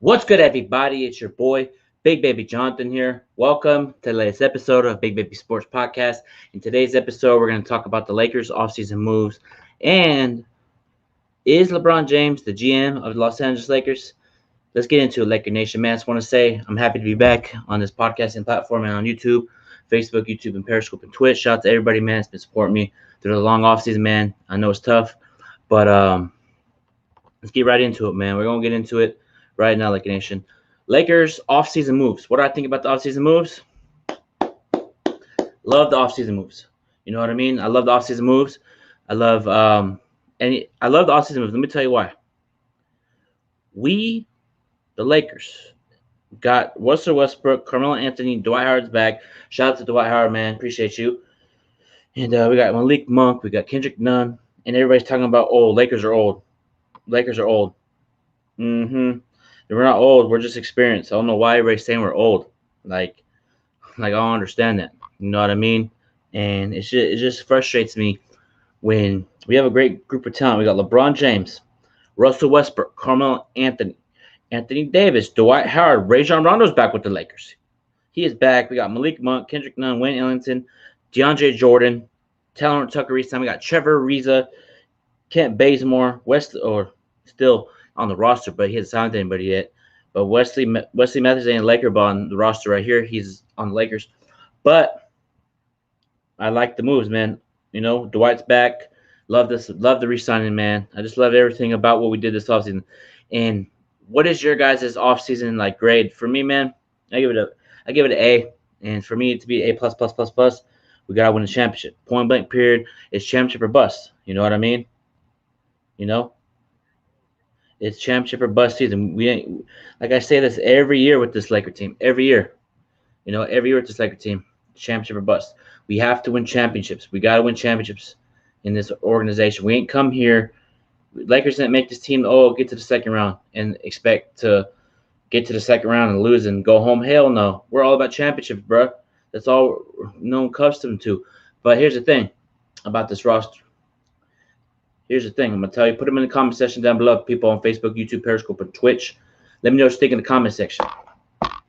What's good, everybody? It's your boy, Big Baby Jonathan here. Welcome to the latest episode of Big Baby Sports Podcast. In today's episode, we're going to talk about the Lakers' offseason moves and is LeBron James the GM of the Los Angeles Lakers? Let's get into it, Laker Nation. Man, I just want to say I'm happy to be back on this podcasting platform and on YouTube, Facebook, and Periscope, and Twitch. Shout out to everybody, man, that's been supporting me through the long offseason, man. I know it's tough, but let's get right into it, man. We're going to get into it right now, Laker Nation. Lakers offseason moves. What do I think about the offseason moves? Love the offseason moves. You know what I mean? I love the offseason moves. I love I love the offseason moves. Let me tell you why. We, the Lakers, got Russell Westbrook, Carmelo Anthony, Dwight Howard's back. Shout out to Dwight Howard, man. Appreciate you. And we got Malik Monk. We got Kendrick Nunn. And everybody's talking about, oh, Lakers are old. Lakers are old. We're not old. We're just experienced. I don't know why everybody's saying we're old. Like I don't understand that. You know what I mean? And it just frustrates me when we have a great group of talent. We got LeBron James, Russell Westbrook, Carmelo Anthony, Anthony Davis, Dwight Howard, Rajon Rondo's back with the Lakers. He is back. We got Malik Monk, Kendrick Nunn, Wayne Ellington, DeAndre Jordan, Taylor Tucker recently. We got Trevor Ariza, Kent Bazemore, still on the roster, but he hasn't signed anybody yet. But Wesley Matthews ain't a Laker, but on the roster right here, he's on the Lakers. But I like the moves, man. You know, Dwight's back. Love the re-signing, man. I just love everything about what we did this offseason. And what is your guys' offseason like grade? For me, man, I give it an A. And for me to be A plus, we gotta win the championship. Point blank period. It's championship or bust. You know what I mean? You know? It's championship or bust season. We ain't, like I say this every year with this Laker team. Every year. You know, every year with this Laker team. Championship or bust. We have to win championships. We got to win championships in this organization. We ain't come here. Lakers didn't make this team, get to the second round and expect to get to the second round and lose and go home. Hell no. We're all about championships, bro. That's all we're known accustomed to. But here's the thing about this roster. Here's the thing. I'm going to tell you. Put them in the comment section down below. People on Facebook, YouTube, Periscope, and Twitch. Let me know what you think in the comment section.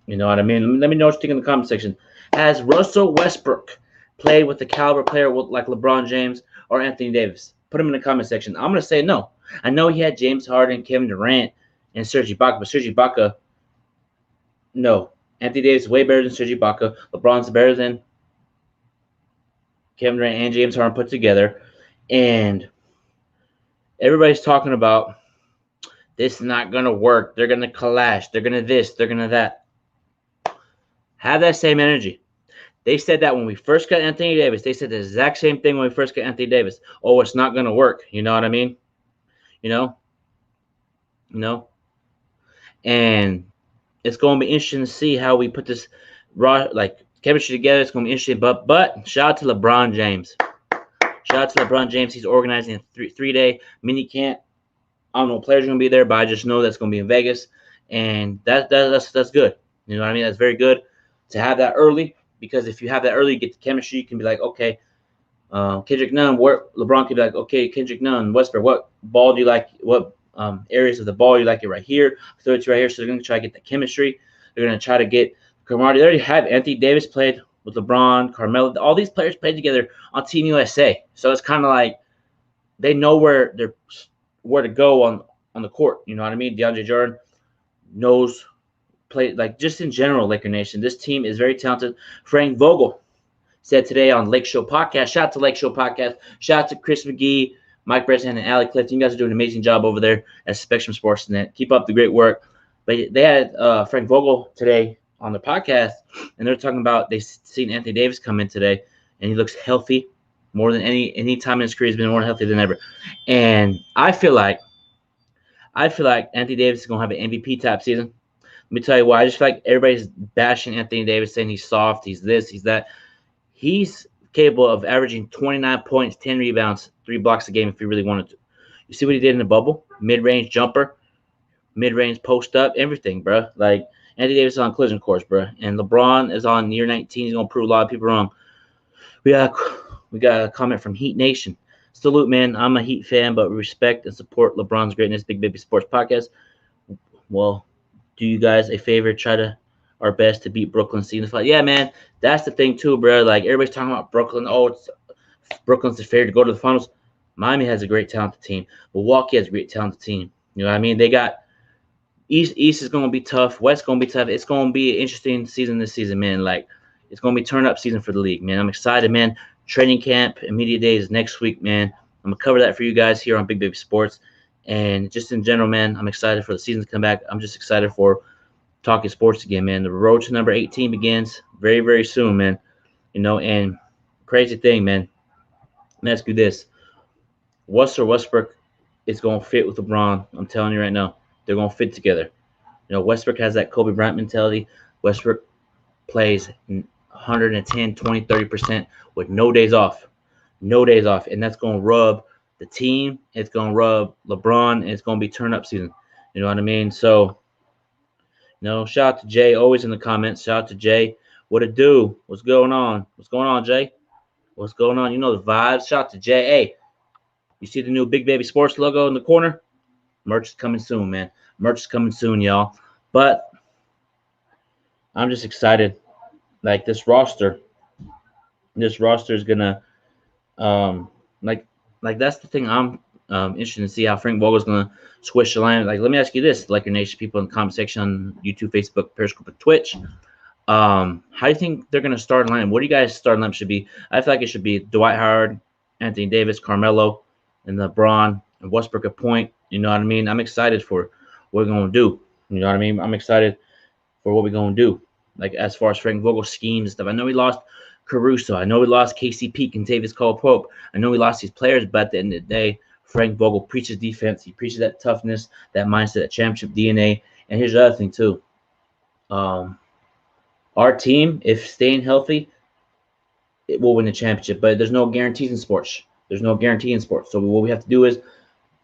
You know what I mean? Let me know what you think in the comment section. Has Russell Westbrook played with the caliber player like LeBron James or Anthony Davis? Put him in the comment section. I'm going to say no. I know he had James Harden, Kevin Durant, and Serge Ibaka, but Serge Ibaka, no. Anthony Davis is way better than Serge Ibaka. LeBron's better than Kevin Durant and James Harden put together. And everybody's talking about this is not going to work. They're going to clash. They're going to this. They're going to that. Have that same energy. They said that when we first got Anthony Davis. They said the exact same thing when we first got Anthony Davis. Oh, it's not going to work. You know what I mean? You know? And it's going to be interesting to see how we put this chemistry together. It's going to be interesting. But shout out to LeBron James. Shout out to LeBron James. He's organizing a three-day mini camp. I don't know what players are going to be there, but I just know that's going to be in Vegas. And that's good. You know what I mean? That's very good to have that early, because if you have that early, you get the chemistry. You can be like, okay, Kendrick Nunn, LeBron can be like, okay, Kendrick Nunn, Westbrook, what ball do you like? What areas of the ball you like it right here? Throw it right here. So they're going to try to get the chemistry. They're going to try to get camaraderie. They already have Anthony Davis played with LeBron, Carmelo. All these players played together on Team USA. So it's kind of like they know where to go on the court. You know what I mean? DeAndre Jordan knows play, like, just in general, Laker Nation, this team is very talented. Frank Vogel said today on Lake Show Podcast, shout out to Lake Show Podcast, shout out to Chris McGee, Mike Bresnan, and Alec Clifton. You guys are doing an amazing job over there at Spectrum Sports Net. Keep up the great work. But they had Frank Vogel today on the podcast, and they're talking about they've seen Anthony Davis come in today, and he looks healthy more than any time in his career. He's been more healthy than ever. And I feel like Anthony Davis is going to have an MVP type season. Let me tell you why. I just feel like everybody's bashing Anthony Davis, saying he's soft, he's this, he's that. He's capable of averaging 29 points, 10 rebounds, 3 blocks a game if he really wanted to. You see what he did in the bubble? Mid-range jumper, mid-range post-up, everything, bro. Like, Anthony Davis is on collision course, bro. And LeBron is on year 19. He's going to prove a lot of people wrong. We got a comment from Heat Nation. Salute, man. I'm a Heat fan, but respect and support LeBron's greatness. Big Baby Sports Podcast. Well, do you guys a favor, try to our best to beat Brooklyn season 5. Yeah, man, that's the thing too, bro. Like everybody's talking about Brooklyn. Oh, Brooklyn's the favorite to go to the finals. Miami has a great talented team. Milwaukee has a great talented team. You know what I mean? They got East is going to be tough. West going to be tough. It's going to be an interesting season this season, man. Like it's going to be turn up season for the league, man. I'm excited, man. Training camp and media day is next week, man. I'm gonna cover that for you guys here on Big Baby Sports, and just in general, man. I'm excited for the season to come back. I'm just excited for talking sports again, man. The road to number 18 begins very, very soon, man. You know, and crazy thing, man. Let me ask you this: Russell Westbrook is going to fit with LeBron. I'm telling you right now, they're going to fit together. You know, Westbrook has that Kobe Bryant mentality. Westbrook plays 110, 20, 30% with no days off. No days off. And that's going to rub the team. It's going to rub LeBron. And it's going to be turn up season. You know what I mean? So, shout out to Jay. Always in the comments. Shout out to Jay. What it do? What's going on? What's going on, Jay? What's going on? You know the vibes. Shout out to Jay. Hey, you see the new Big Baby Sports logo in the corner? Merch is coming soon, man. Merch is coming soon, y'all. But I'm just excited. Like this roster is gonna like that's the thing I'm interested to see how Frank Vogel's gonna switch the line. Like, let me ask you this, like your nation people in the comment section on YouTube, Facebook, Periscope, and Twitch. How do you think they're gonna start line? What do you guys starting line should be? I feel like it should be Dwight Howard, Anthony Davis, Carmelo, and LeBron and Westbrook at point. You know what I mean? I'm excited for what we're gonna do. You know what I mean? I'm excited for what we're gonna do. Like as far as Frank Vogel schemes and stuff. I know we lost Caruso. I know we lost KCP and Tavis Cole-Pope. I know we lost these players, but at the end of the day, Frank Vogel preaches defense. He preaches that toughness, that mindset, that championship DNA. And here's the other thing too. Our team, if staying healthy, it will win the championship. But there's no guarantees in sports. There's no guarantee in sports. So what we have to do is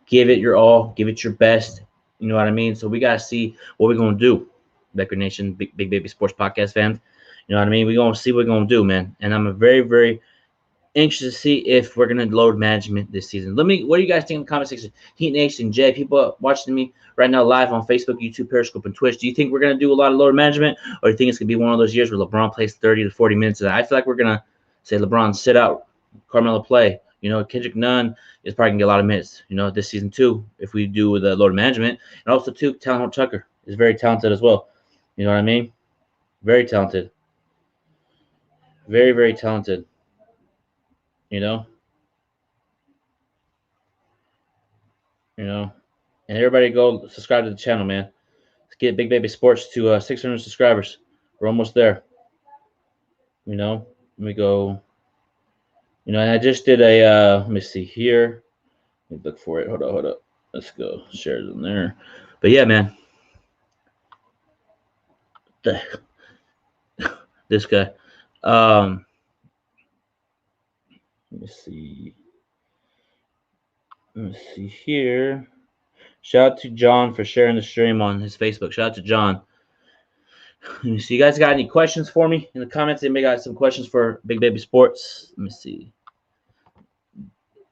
give it your all, give it your best. You know what I mean? So we gotta see what we're gonna do. Becker Nation, Big Baby Sports Podcast fans. You know what I mean? We're going to see what we're going to do, man. And I'm very, very anxious to see if we're going to load management this season. What do you guys think in the comment section? Heat Nation, Jay, people watching me right now live on Facebook, YouTube, Periscope, and Twitch. Do you think we're going to do a lot of load management, or do you think it's going to be one of those years where LeBron plays 30 to 40 minutes? I feel like we're going to say, LeBron, sit out, Carmelo play. You know, Kendrick Nunn is probably going to get a lot of minutes, this season too, if we do the load management. And also, too, Talon Tucker is very talented as well. You know what I mean? Very talented. Very, very talented. And everybody go subscribe to the channel, man. Let's get Big Baby Sports to 600 subscribers. We're almost there. Let me go. And I just did a, let me see here. Let me look for it. Hold up. Let's go. Share it in there. But yeah, man. This guy. Let me see. Let me see here. Shout out to John for sharing the stream on his Facebook. Shout out to John. Let me see. You guys got any questions for me in the comments? Anybody got some questions for Big Baby Sports? Let me see.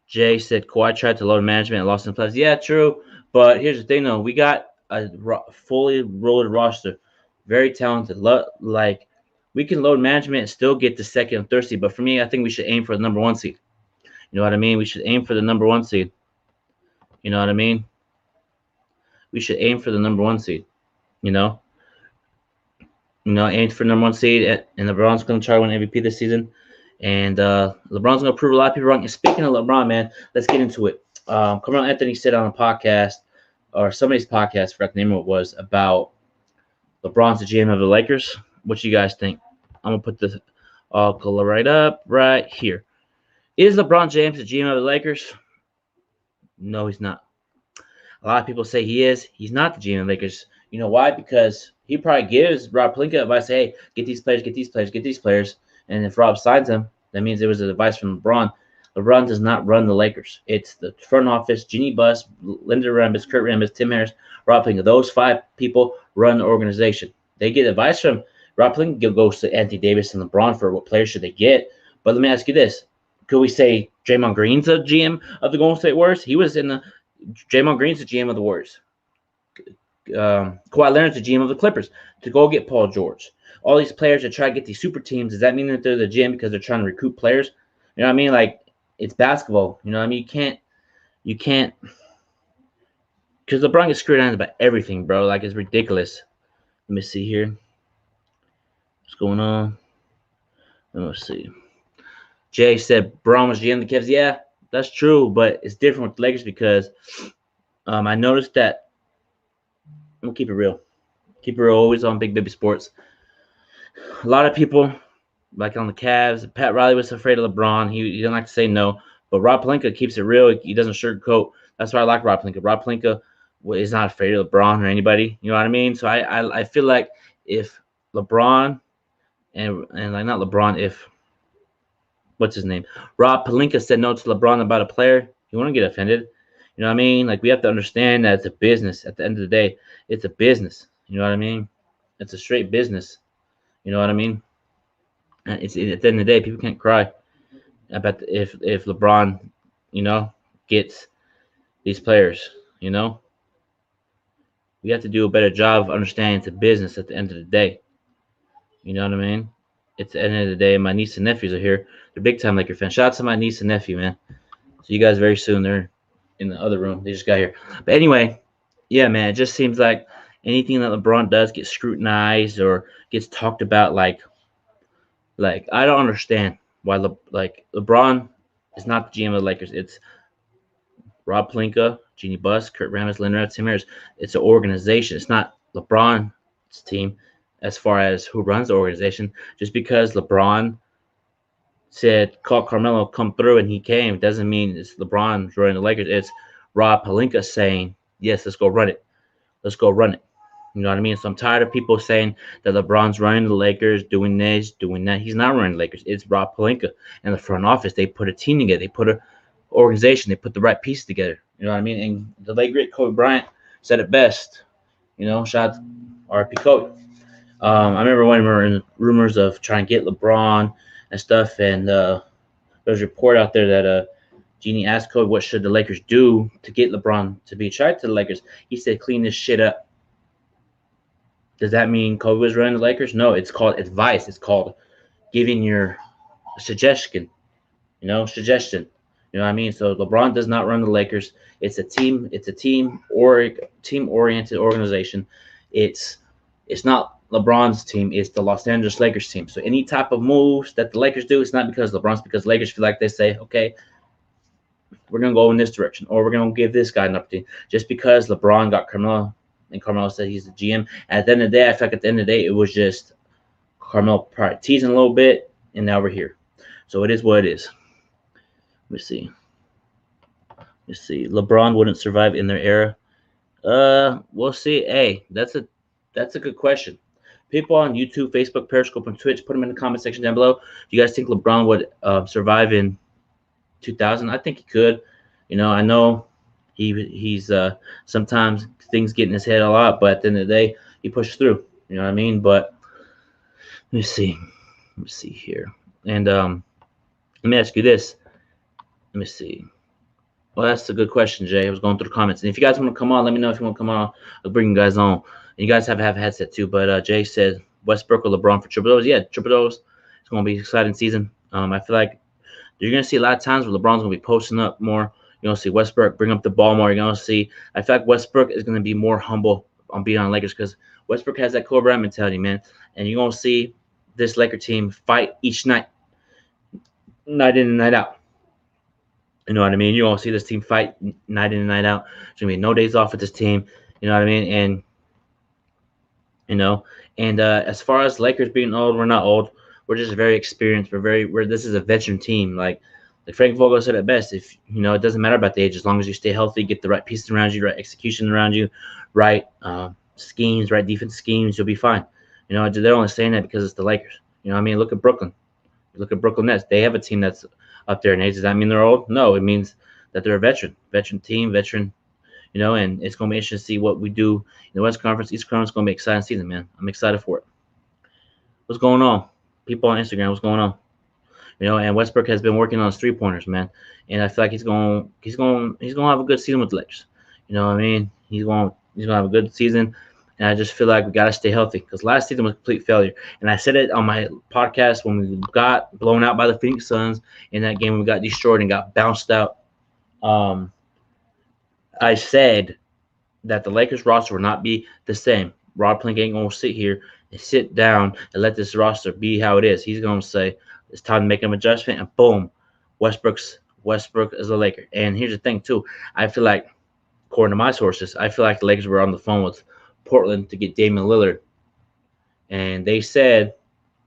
Jay said Kawhi tried to load management and lost in the playoffs. Yeah, true. But here's the thing, though. We got a fully rolled roster. Very talented. Like, we can load management and still get the second and third seed. But for me, I think we should aim for the number 1 seed. You know what I mean? We should aim for the number 1 seed. You know what I mean? We should aim for the number 1 seed. Aim for number 1 seed. And LeBron's going to try to win MVP this season. And LeBron's going to prove a lot of people wrong. And speaking of LeBron, man, let's get into it. Carmelo Anthony said on a podcast, or somebody's podcast, I forgot the name of it was, about LeBron's the GM of the Lakers. What you guys think? I'm going to put this all color right up right here. Is LeBron James the GM of the Lakers? No, he's not. A lot of people say he is. He's not the GM of the Lakers. You know why? Because he probably gives Rob Pelinka advice, hey, get these players, get these players, get these players. And if Rob signs them, that means it was advice from LeBron. LeBron does not run the Lakers. It's the front office, Jeannie Buss, Linda Rambis, Kurt Rambis, Tim Harris, Rob Pelinka. Those 5 people run the organization. They get advice from Rob Pelinka, goes to Anthony Davis and LeBron for what players should they get. But let me ask you this. Could we say Draymond Green's the GM of the Golden State Warriors? He was in the – Draymond Green's the GM of the Warriors. Kawhi Leonard's the GM of the Clippers to go get Paul George. All these players that try to get these super teams, does that mean that they're the GM because they're trying to recruit players? You know what I mean? Like, it's basketball. You know what I mean? You can't, because LeBron gets screwed on about everything, bro. Like, it's ridiculous. Let me see here. What's going on? Let's see. Jay said Braun was GM of the Cavs. Yeah, that's true, but it's different with the Lakers because I noticed that. I'm gonna keep it real. Keep it real. Always on Big Baby Sports. A lot of people, like on the Cavs, Pat Riley was afraid of LeBron. He didn't like to say no, but Rob Pelinka keeps it real. He doesn't sugarcoat. That's why I like Rob Pelinka. Rob Pelinka is not afraid of LeBron or anybody. You know what I mean? So I feel like if LeBron and like not LeBron, if what's his name? Rob Pelinka said no to LeBron about a player, he wouldn't get offended. You know what I mean? Like, we have to understand that it's a business. At the end of the day, it's a business. You know what I mean? It's a straight business. You know what I mean? And it's at the end of the day, people can't cry about if LeBron, you know, gets these players. You know, we have to do a better job of understanding it's a business. At the end of the day, you know what I mean? It's the end of the day. My niece and nephews are here. They're big time Laker fans. Shout out to my niece and nephew, man. So you guys very soon. They're in the other room. They just got here. But anyway, yeah, man. It just seems like anything that LeBron does gets scrutinized or gets talked about. Like I don't understand why LeBron is not the GM of the Lakers. It's Rob Pelinka, Jeanie Buss, Kurt Rambis, Leonard Tim Harris. It's an organization. It's not LeBron's team as far as who runs the organization. Just because LeBron said call Carmelo come through and he came doesn't mean it's LeBron running the Lakers. It's Rob Pelinka saying yes, let's go run it. Let's go run it. You know what I mean? So I'm tired of people saying that LeBron's running the Lakers, doing this, doing that. He's not running the Lakers. It's Rob Pelinka and the front office. They put a team together. They put an organization. They put the right pieces together. You know what I mean? And the late great Kobe Bryant said it best. You know, shout out R.P. Kobe. I remember when we were in rumors of trying to get LeBron and stuff, and there was a report out there that Jeanie asked Kobe what should the Lakers do to get LeBron to be traded to the Lakers. He said, clean this shit up. Does that mean Kobe was running the Lakers? No, it's called advice. It's called giving your suggestion. You know, suggestion. You know what I mean? So LeBron does not run the Lakers. It's a team. It's a team or team-oriented organization. It's not LeBron's team. It's the Los Angeles Lakers team. So any type of moves that the Lakers do, it's not because LeBron's. Because the Lakers feel like they say, okay, we're gonna go in this direction, or we're gonna give this guy an opportunity. Just because LeBron got Carmelo, and Carmelo said he's the GM. At the end of the day, I feel like at the end of the day, it was just Carmelo probably teasing a little bit, and now we're here. So it is what it is. Let's see. Let's see. LeBron wouldn't survive in their era. We'll see. Hey, that's a good question. People on YouTube, Facebook, Periscope, and Twitch, put them in the comment section down below. Do you guys think LeBron would survive in 2000? I think he could. You know, I know he's sometimes things get in his head a lot, but at the end of the day, he pushes through. You know what I mean? But let me see. Let me see here. And let me ask you this. Let me see. Well, that's a good question, Jay. I was going through the comments. And if you guys want to come on, let me know if you want to come on. I'll bring you guys on. And you guys have a headset too. But Jay said Westbrook or LeBron for triple doubles. Yeah, triple doubles. It's going to be an exciting season. I feel like you're going to see a lot of times where LeBron's going to be posting up more. You're going to see Westbrook bring up the ball more. You're going to see, I feel like Westbrook is going to be more humble on being on Lakers because Westbrook has that Kobe Bryant mentality, man. And you're going to see this Laker team fight each night, night in and night out. You know what I mean? You're going to see this team fight night in and night out. There's going to be no days off with this team. You know what I mean? And, you know, and as far as Lakers being old, we're not old. We're just very experienced. This is a veteran team. Like Frank Vogel said it best. If you know, it doesn't matter about the age as long as you stay healthy, get the right pieces around you, right execution around you, right schemes, right defense schemes, you'll be fine. You know, they're only saying that because it's the Lakers. You know what I mean? Look at Brooklyn. Look at Brooklyn Nets. They have a team that's up there in age. Does that mean they're old? No, it means that they're a veteran team, you know, and it's going to be interesting to see what we do in the West Conference. East Conference is going to be an exciting season, man. I'm excited for it. What's going on? People on Instagram, what's going on? You know, and Westbrook has been working on his 3-pointers, man. And I feel like he's going to have a good season with the Lakers. You know what I mean? He's going to He's gonna have a good season, and I just feel like we gotta stay healthy because last season was a complete failure. And I said it on my podcast when we got blown out by the Phoenix Suns in that game. We got destroyed and got bounced out. Um, I said that the Lakers roster will not be the same. Rob Pelinka ain't gonna sit here and sit down and let this roster be how it is. He's gonna say it's time to make an adjustment, and boom, Westbrook is a Laker. And here's the thing too, I feel like, according to my sources, I feel like the Lakers were on the phone with Portland to get Damian Lillard, and they said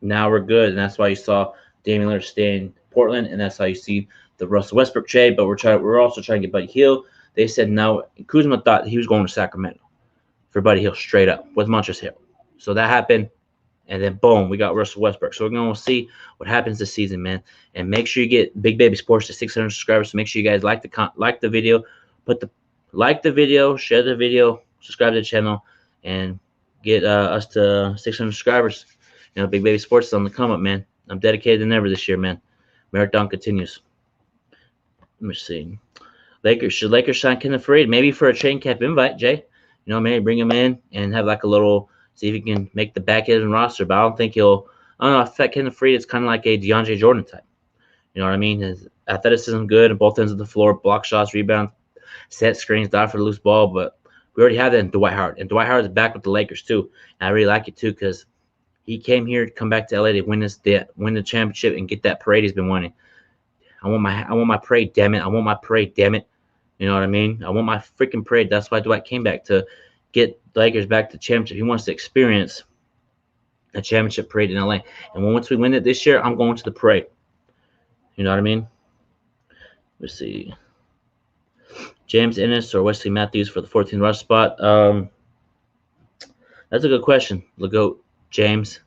now we're good, and that's why you saw Damian Lillard stay in Portland, and that's how you see the Russell Westbrook trade. But we're also trying to get Buddy Hield. They said no. Kuzma thought he was going to Sacramento for Buddy Hield straight up with Montrezl Hill. So that happened, and then boom, we got Russell Westbrook. So we're going to see what happens this season, man. And make sure you get Big Baby Sports to 600 subscribers. So make sure you guys like the video, like the video, share the video, subscribe to the channel, and get us to 600 subscribers. You know, Big Baby Sports is on the come up, man. I'm dedicated than ever this year, man. Marathon continues. Let me see. Should Lakers sign Kenneth Faried? Maybe for a training camp invite, Jay. You know, maybe bring him in and have like a little, see if he can make the back end roster. But I don't think he'll. I don't know. I feel Kenneth Faried is kind of like a DeAndre Jordan type. You know what I mean? His athleticism good on both ends of the floor, block shots, rebounds, set screens, dive for the loose ball. But we already have that in Dwight Howard, and Dwight Howard is back with the Lakers too. And I really like it too because he came here to come back to LA to win the championship and get that parade he's been winning. I want my parade, damn it. I want my parade, damn it. You know what I mean? I want my freaking parade. That's why Dwight came back, to get the Lakers back to championship. He wants to experience a championship parade in LA. And once we win it this year, I'm going to the parade. You know what I mean? Let's see. James Ennis or Wesley Matthews for the 14th rush spot. That's a good question. Legoat James.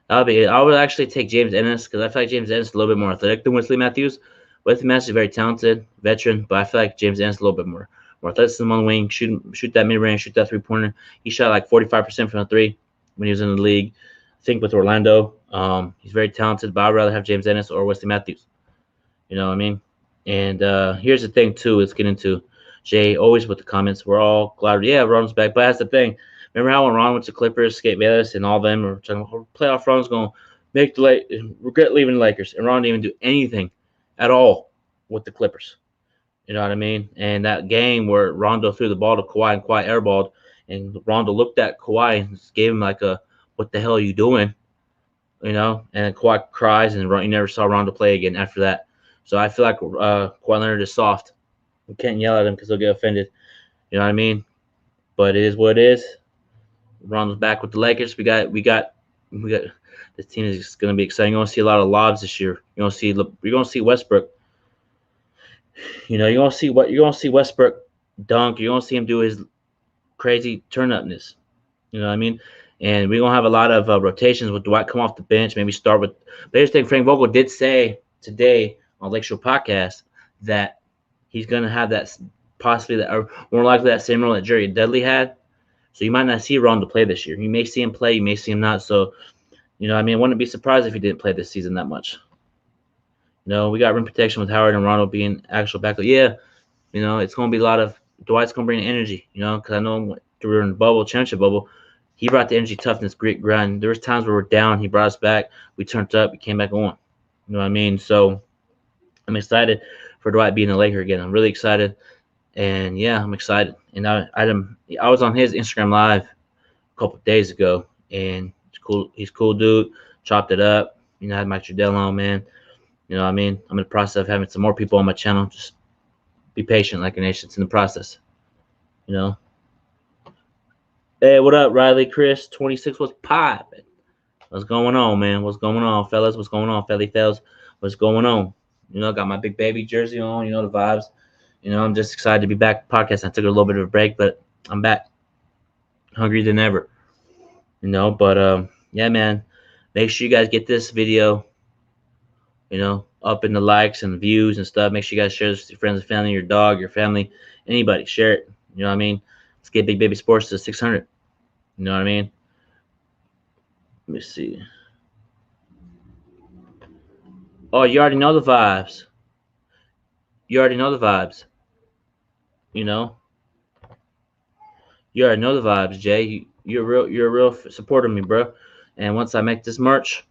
I would actually take James Ennis because I feel like James Ennis is a little bit more athletic than Wesley Matthews. Wesley Matthews is very talented, veteran, but I feel like James Ennis is a little bit more athleticism on the wing, shoot that mid-range, shoot that three-pointer. He shot like 45% from the three when he was in the league. I think with Orlando, he's very talented, but I'd rather have James Ennis or Wesley Matthews. You know what I mean? And here's the thing, too. Let's get into Jay, always with the comments. We're all glad. Yeah, Ron's back. But that's the thing. Remember how when Ron went to Clippers, Skate Bayless, and all them were talking about playoff Ron's going to make regret leaving the Lakers. And Ron didn't even do anything at all with the Clippers. You know what I mean? And that game where Rondo threw the ball to Kawhi and Kawhi airballed, and Rondo looked at Kawhi and gave him like a, what the hell are you doing? You know? And then Kawhi cries, and you never saw Rondo play again after that. So I feel like Kawhi Leonard is soft. You can't yell at him because he'll get offended. You know what I mean? But it is what it is. Rondo's back with the Lakers. We got this team is going to be exciting. You're going to see a lot of lobs this year. You're going to see Westbrook. You know, you're going to see Westbrook dunk. You're going to see him do his crazy turn-upness. You know what I mean? And we're going to have a lot of rotations with Dwight come off the bench. Maybe start with. But here's the thing, Frank Vogel did say today on Lakeshore Podcast that he's going to have that possibly that, or more likely that same role that Jerry Dudley had. So you might not see Rondo play this year. You may see him play, you may see him not. So, you know, I mean, I wouldn't be surprised if he didn't play this season that much. You know, we got rim protection with Howard and Rondo being actual backup. Yeah, you know, it's going to be a lot of Dwight's going to bring energy, you know, because I know we were in the bubble, championship bubble. He brought the energy, toughness, grit, grind. There was times where we're down. He brought us back. We turned up. We came back on. You know what I mean? So I'm excited for Dwight being a Laker again. I'm really excited. And yeah, I'm excited. And I was on his Instagram Live a couple of days ago, and it's cool. He's a cool dude. Chopped it up. You know, I had Mike Trudell on, man. You know what I mean? I'm in the process of having some more people on my channel. Just be patient, like a nation. It's in the process. You know. Hey, what up, Riley? Chris, 26 was popping. What's going on, man? What's going on, fellas? What's going on, felly fellas? What's going on? You know, got my big baby jersey on. You know the vibes. You know, I'm just excited to be back podcast. I took a little bit of a break, but I'm back. Hungrier than ever. You know, but yeah, man. Make sure you guys get this video, you know, up in the likes and views and stuff. Make sure you guys share this with your friends and family, your dog, your family, anybody. Share it. You know what I mean? Let's get Big Baby Sports to 600. You know what I mean? Let me see. Oh, you already know the vibes. You already know the vibes. You know? You already know the vibes, Jay. You're a real supporter of me, bro. And once I make this merch,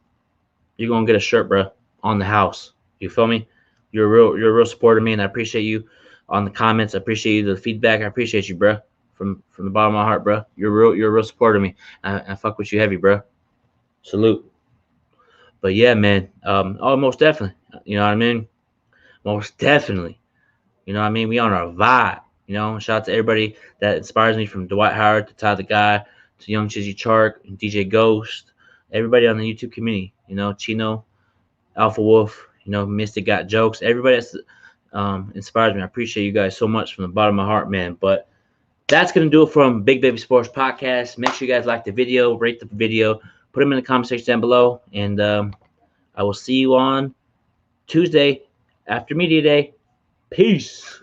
you're gonna get a shirt, bro, on the house. You feel me? You're a real supporter of me, and I appreciate you on the comments. I appreciate you the feedback. I appreciate you, bro, from the bottom of my heart, bro. You're a real supporter of me. I fuck with you heavy, bro. Salute. But yeah, man. Oh, most definitely. You know what I mean? Most definitely. You know what I mean? We on our vibe. You know, shout out to everybody that inspires me, from Dwight Howard to Ty the Guy to Young Chizzy Chark and DJ Ghost. Everybody on the YouTube community. You know, Chino, Alpha Wolf. You know, Mystic Got Jokes. Everybody that's inspires me. I appreciate you guys so much from the bottom of my heart, man. But that's gonna do it from Big Baby Sports Podcast. Make sure you guys like the video, rate the video, put them in the comment section down below, and I will see you on Tuesday after Media Day. Peace.